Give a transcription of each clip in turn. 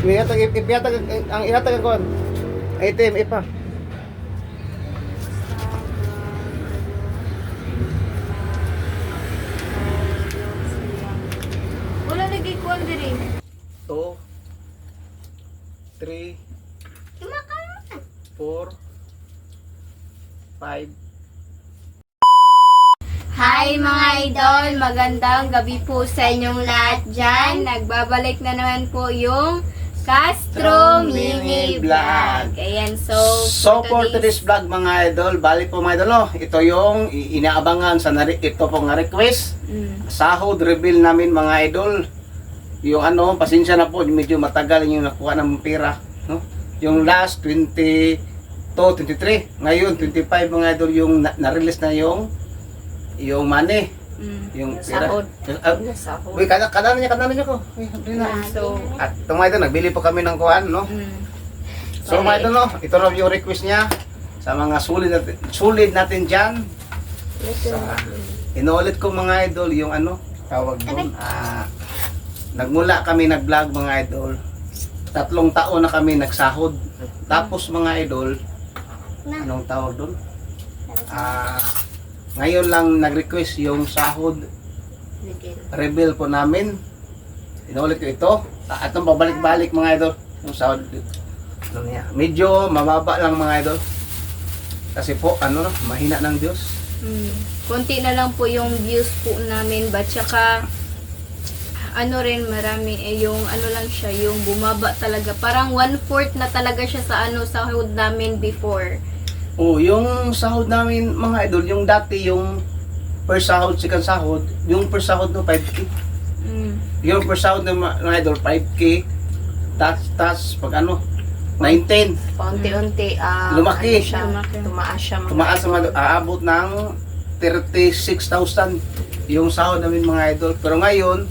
Ihatag ko. Item, ipa. Wala nagikuan diri. 2, 3, 4, 5. Hi mga idol! Magandang gabi po sa inyong lahat dyan. Nagbabalik na naman po yung Castro Mini Vlog. Ayan, so For today's vlog mga idol, bali po mga idol, no? Ito yung inaabangan sa ito pong request. Sahod reveal namin mga idol. Yung pasensya na po, medyo matagal yung nakuha ng pera, no? Yung last 22, 23, ngayon 25 mga idol yung na-release na yung money. Yung pera. Sahod. Uy, kanan niya ko. Uy, So, at mga idol, nagbili po kami ng kuhan, no? So mga idol, no? Ito na yung request niya sa mga sulit natin dyan. Inuulit ko mga idol yung tawag doon. Nagmula kami nag-vlog mga idol. 3 taon na kami nagsahod. Tapos mga idol, anong tawag doon? Ngayon lang nag-request yung sahod reveal po namin. Inulit ko ito. Itong pabalik-balik mga idol. Yung sahod. Medyo mababa lang mga idol. Kasi po, mahina ng Diyos. konti na lang po yung views po namin. But saka, rin marami. Yung lang siya, yung bumaba talaga. Parang 1/4 na talaga siya sa sahod namin before. Yung sahod namin mga idol, yung dati yung first sahod, second sahod, yung first sahod no 5K. Yung first sahod ng mga idol 5K. Tas pag 19. Paunti-unti Lumaki. Tumaas siya. Tumaas naman, aabot ng 36,000 yung sahod namin mga idol. Pero ngayon,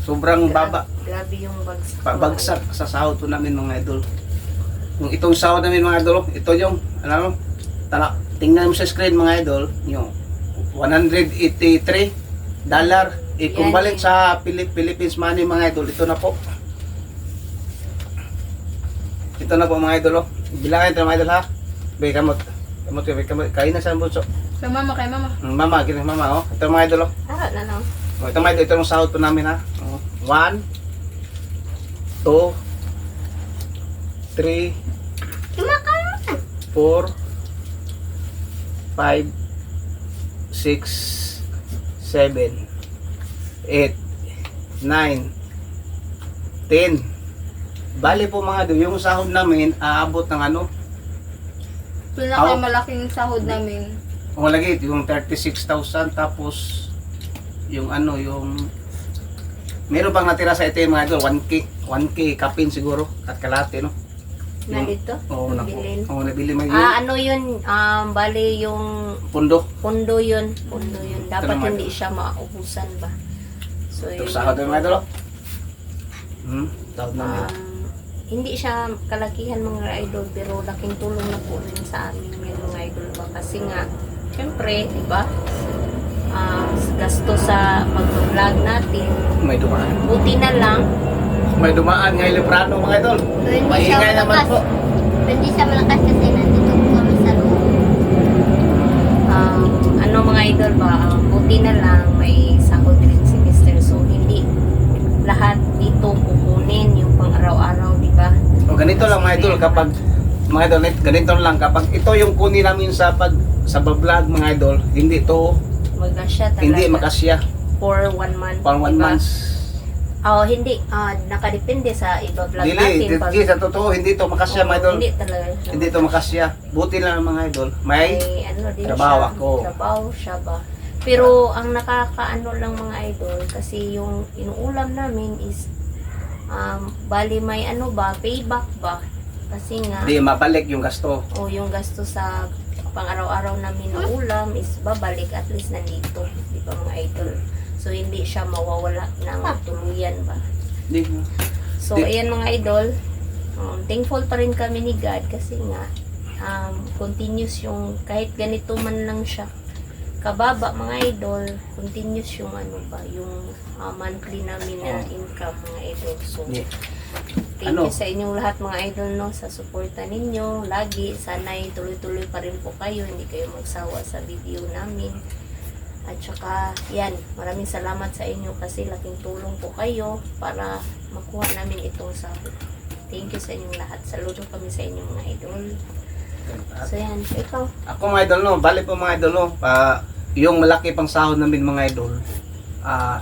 sobrang baba. Grabe yung bagsak. Bagsak sa sahod po namin mga idol. Yung itong sahod namin mga idol, ito yung, tingnan mo sa screen mga idol, yung $183. Kung balik sa Philippines money mga idol, ito na po. Ito na po mga idol. Bilangin ito mga idol ha. Kamot. Kain na sa bunso. Kay mama. Mama. Ito mga idol. Na lang. Ito mga idol, ito yung sahod po namin ha. 1, 2, 3, 4, 5, 6, 7, 8, 9, 10. Bali po mga idol, yung sahod namin aabot ng Malaking sahod namin. kung lagi yung 36,000 tapos yung yung meron pang natira sa ito yung mga idol 1K kapin siguro at kalate no. Na dito? Nabilin. Nabili mo yun. Yun, bali yung Pundo. Pundo yun. Dapat naman. hindi siya maubusan ba? So, Ito yun. sahod ng mga idol. Sahod namin. Hindi siya kalakihan mga idol, pero laking tulong na po rin sa amin yung mga idol ba? Kasi nga, syempre, di ba? Gasto sa pag-vlog natin. May dumaan. Buti na lang. May dumaan ngayon librano mga idol. Hindi siya Maingay naman malakas. po. Hindi siya malakas kasi nandito po kami sa loob. Mga idol ba, buti na lang may sahod rin si Mr. So hindi lahat dito kukunin yung pang araw-araw, di ba? O ganito lang mga idol kapag mga idol, ganito lang kapag ito yung kunin namin sa vlog mga idol, hindi to Magkasya talaga. hindi makasya For 1 month. pang 1 diba? month. Hindi. Nakadepende sa iba vlog Dili, natin. sa totoo hindi to makasya mga idol. Hindi talaga. Hindi to makasya. Buti lang mga idol. May din trabaho siya. ako. Trabaho siya ba? Pero ang nakakaano lang mga idol, kasi yung inuulam namin is bali may payback ba? Kasi nga hindi mabalik yung gasto. yung gasto sa pang-araw-araw namin na ulam is babalik, at least nandito, di ba mga idol? So hindi siya mawawala ng tuluyan ba? Hindi. So ayan mga idol, thankful pa rin kami ni God kasi nga continuous yung kahit ganito man lang siya kababa mga idol, continuous yung yung monthly namin na income mga idol. So Thank Ano? you sa inyong lahat mga idol no sa suporta ninyo. Lagi sana'y tuloy-tuloy pa rin po kayo. Hindi kayo magsawa sa video namin. At saka yan, maraming salamat sa inyo kasi laking tulong po kayo para makuha namin itong sahod. Thank you sa inyong lahat. Saludo kami sa inyong mga idol. So yan, ikaw. Ako mga idol no, bali po mga idol no, yung malaki pang sahod namin mga idol,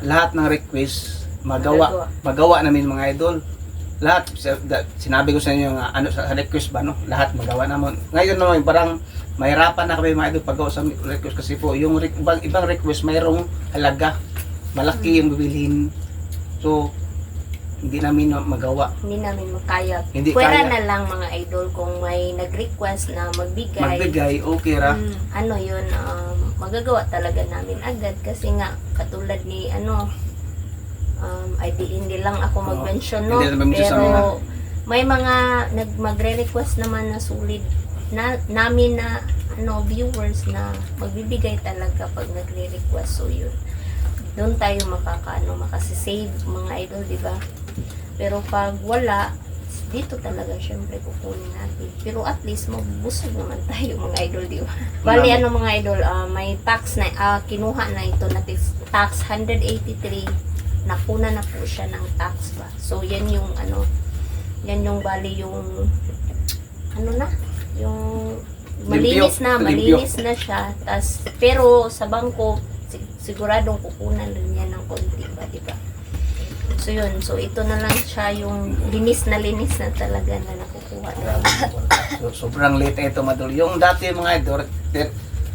lahat ng request magawa namin mga idol. Lahat sinabi ko sa inyo nga ano sa request ba no, lahat magawa naman. Ngayon naman parang mahirapan na kami mga idol paggawa sa request kasi po yung ibang request mayroong halaga, malaki yung bibilhin. So hindi namin magawa. Hindi namin makaya. Hindi Pwera kaya. na lang mga idol kung may nag-request na Magbigay, okay ra. ano yun, magagawa talaga namin agad kasi nga katulad ni hindi lang ako mag-mention no, Hindi na mag-mention sa mga. pero may mga magre-request naman na sulit na namin na viewers na magbibigay talaga pag nagre-request. So yun, doon tayo makasisave mga idol, di ba? Pero pag wala, dito talaga syempre kukunin natin. Pero at least magbusog naman tayo mga idol, di ba? Bali mga idol, may tax na kinuha na ito na tax 183, nakuna na po siya ng tax ba. So yan yung yan yung bali yung yung malinis na siya. Pero sa bangko siguradong kukunan rin yan ng konti ba, di ba? So yun, so ito na lang siya yung linis na talaga na nakukuha namin. So, sobrang late ito madol. Yung dati mga idol,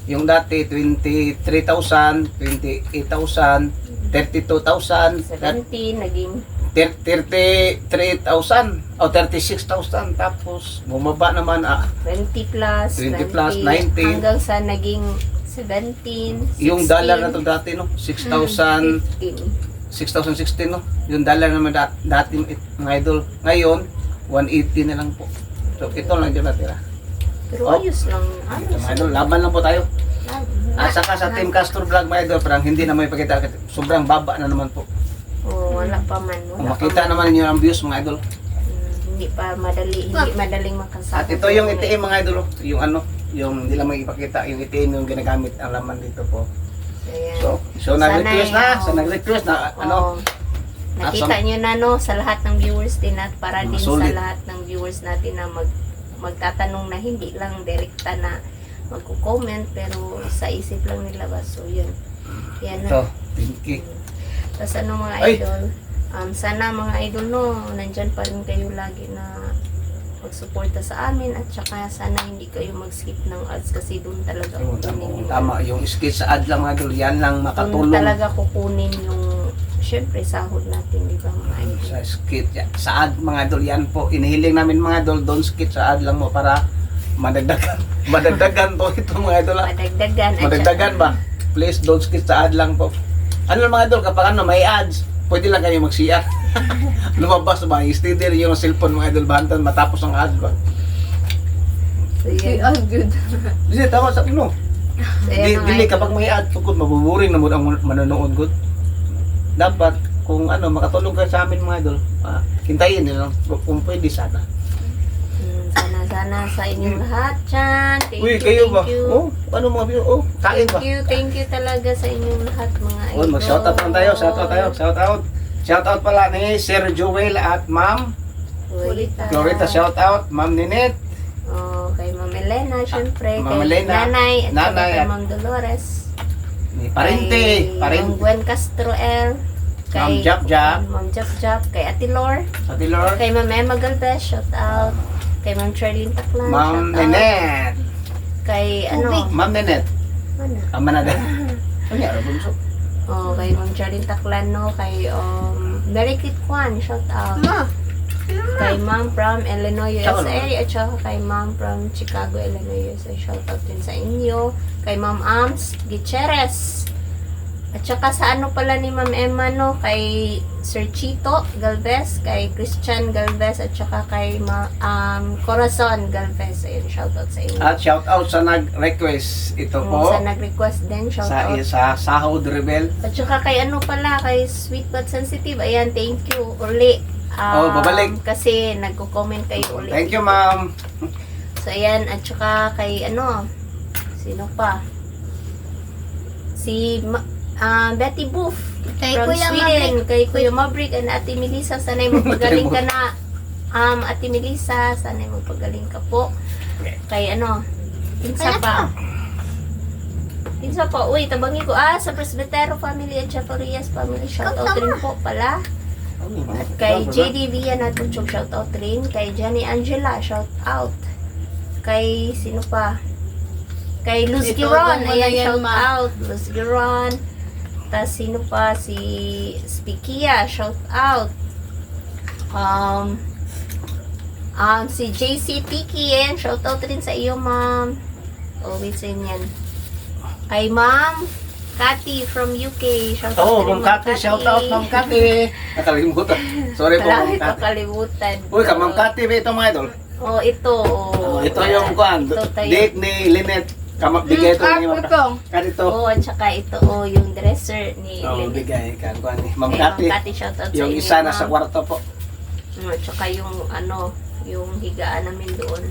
yung dati 23,000, 28,000, 32,000, 17 naging 33,000 o 36,000, tapos bumaba naman 20 plus 20 plus, 19. hanggang sa naging 17, 16, yung dollar na to dati no, 6,000, 15. 6,016 no, yung dollar naman dati mga idol. Ngayon 180 na lang po. So ito lang dyan natira. Pero ayos lang. Mga idol, laban lang po tayo. At saka sa Team Castor Vlog mga idol, parang hindi na may pakita, sobrang baba na naman po. Wala pa man. Kung makita naman niyo ang views mga idol. Hindi madaling makasama. At ito yung itim mga idol, yung yung hindi lang may ipakita, yung itim yung ginagamit ang laman dito po. Ayan. So nag-request na Nakita nyo na sa lahat ng viewers din at para din Sulit. sa lahat ng viewers natin na magtatanong na hindi lang direkta na magko-comment pero sa isip lang nila ba. So yun. Yan ito, na. pinky. Tapos mga Ay! idol, sana mga idol nandyan pa rin kayo lagi na magsuporta sa amin at saka sana hindi kayo mag-skip ng ads kasi doon talaga kukunin Tama, yung skit sa ad lang mga idol, yan lang doon makatulong talaga kukunin yung syempre sahod natin, di ba mga idol? sa skit. Sa ad mga idol, yan po. Inihiling namin mga idol, don't skit sa ad lang mo para madagdagan. Madagdagan po ito mga idol. Madagdagan ba? Please don't skit sa ad lang po. Ano lang mga idol, kapag may ads, pwede lang kayo mag-CR. Lumabas ba? I-steady yung cellphone mga idol, bahantan matapos ang ad ba? So, yan. good. Hindi, tama sa no. So, yan, mga Dili idol. kapag may ad, tungkol mabuburing na mo ang manonood good. Dapat kung makatulong kayo sa amin mga idol, hintayin nyo lang kung pwede sana. Sana sa inyong lahat dyan. Uy, kayo ba? Oh, ano mga video? Oh, kain ba? Thank you talaga sa inyong lahat mga idol. Oh, mag-shoutout lang tayo. Shoutout. Shoutout pala ni Sir Joel at Ma'am Florita. Shoutout. Ma'am Ninette. Kay Ma'am Elena, syempre. Ma'am Kay Elena. Nanay. At saka Nanay kay at- Ma'am Dolores. Ni Parente. Kay Ma'am Gwen Castro L. Ma'am Jap Jap. Ma'am Jap Jap. Kay Ate Lor. Ate Lord. Kay Ma'am Emma Galvez. Shoutout. Kay Ma'am Charlene Taclan. Ma'am shoutout. Ninette. Kay Ma'am Ninette. Ano? Ama na din. Ano yan? Bunso? Kay Ma'am Charlene Taclan, kay Mary Kit Kwan, shout out. Kay Ma'am from Illinois, USA, at saka kay Ma'am from Chicago, Illinois, USA, shout out din sa inyo. Kay Ma'am Ams Gutierrez. At saka sa pala ni Ma'am Emma, kay Sir Chito Galvez, kay Christian Galvez, at saka kay Corazon Galvez. Ayun, shout out sa inyo. At shoutout sa nag-request. Ito po. Sa nag-request din, shout out. Sa Sahod Rebel. At saka kay kay Sweet But Sensitive, ayan, thank you. Uli, babalik. Kasi nagko-comment kayo ulit. Thank you, ma'am. So, ayan. At saka kay sino pa? Si Betty Boof Kay from Kuya Sweden. Kay Kuya Maverick and Ate Melissa. Sana'y magpagaling ka na. Ate Melissa, sana'y magpagaling ka po. Kay Pinsa pa. Pinsa pa. Uy, tabangi ko. Sa Presbytero family at Chatorias family. Shoutout rin po pala. At kay JD Via Natuchog, shoutout rin. Kay Johnny Angela, shoutout. Kay sino pa? Kay Luz Ito, Giron, mo na ayan, yan, ma. shoutout. Luz Giron. Tas sino pa? Si Spikia, shoutout. Si JC Pikian, shoutout rin sa iyo, ma'am. Always yun yan. Kay ma'am Cathy from UK, shoutout Oh, rin, Ma'am Cathy, shout out Ma'am Cathy. Nakalimutan. Sorry po, Malapit Ma'am Cathy. makalimutan. Uy, ka Ma'am Cathy ba ito mga idol? Ito. Ito yung kuan. Ito tayo. Date ni Lynette. Bigay ito ni Ma'am ito. Cathy. Ito. At saka ito, yung dresser ni Lynette. Bigay ka kuan ni Ma'am Kay Ma'am Cathy. Cathy, shoutout sa Yung inyo, isa nasa ma'am. kwarto po. At saka yung yung higaan namin doon.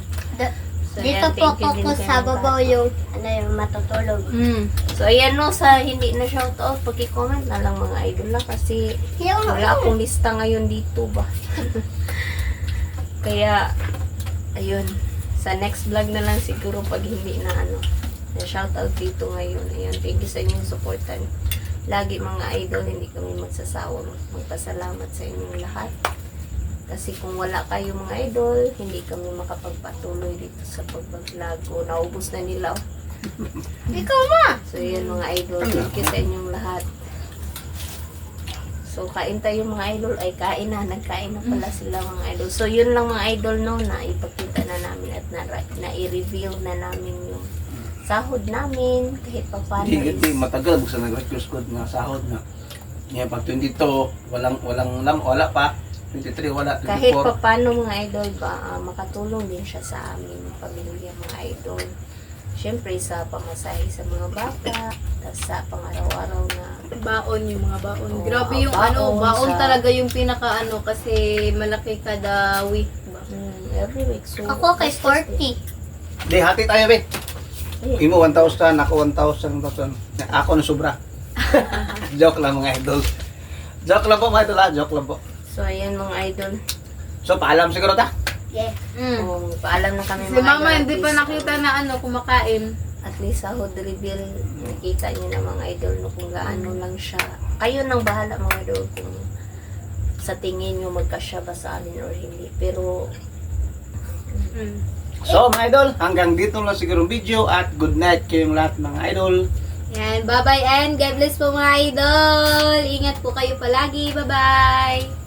So, Dito ayan, po thank you ako din kay sa Ma'am babaw Cathy. yung matutulog. So, ayan sa hindi na shoutout, pag-comment na lang mga idol lang kasi wala akong lista ngayon dito ba. Kaya, ayun. Sa next vlog na lang siguro pag hindi na na shoutout dito ngayon. Ayan, thank you sa inyong supportan. Lagi mga idol, hindi kami magsasawang magpasalamat sa inyong lahat. Kasi kung wala kayo mga idol, hindi kami makapagpatuloy dito sa pag-vlog. Naubos na nila. Ikaw ma! So, yan mga idol. Thank you sa inyong lahat. So, kain tayo mga idol. Ay, kain na. Nagkain na pala sila mga idol. So, yun lang mga idol na ipakita na namin at na-i-reveal na namin yung sahod namin. Kahit pa paano Hindi matagal buksan nag-request ko nga sahod na. Ngayon pag 22, wala pa. 23, wala. 24. kahit pa paano mga idol ba, makatulong din siya sa amin, pamilya mga idol. Siyempre sa pamasahe sa mga bata, tas sa pang-araw-araw na Baon yung mga baon. Oo, Grabe yung baon baon sa- talaga yung pinaka kasi malaki kada week ba? every week. So, Ako kay gastos din. 40. Di, hati tayo, be. Ayun. Imo 1,000, ako 1,000, 1,000. Ako na sobra. Joke lang mga idol. Joke lang po mga idol, joke lang po. So, ayan mga idol. So, paalam siguro ta. Yeah. Paalam na kami Si mga mama idol. hindi At pa least, nakita na kumakain. At least sahod reveal, nakita niyo na mga idol kung gaano lang siya. Kayo nang bahala mga idol kung sa tingin niyo magkasya ba sa amin or hindi. Pero, So, mga idol, hanggang dito lang siguro ang video at good night kayong lahat mga idol. Yan, bye-bye and God bless po mga idol. Ingat po kayo palagi. Bye-bye.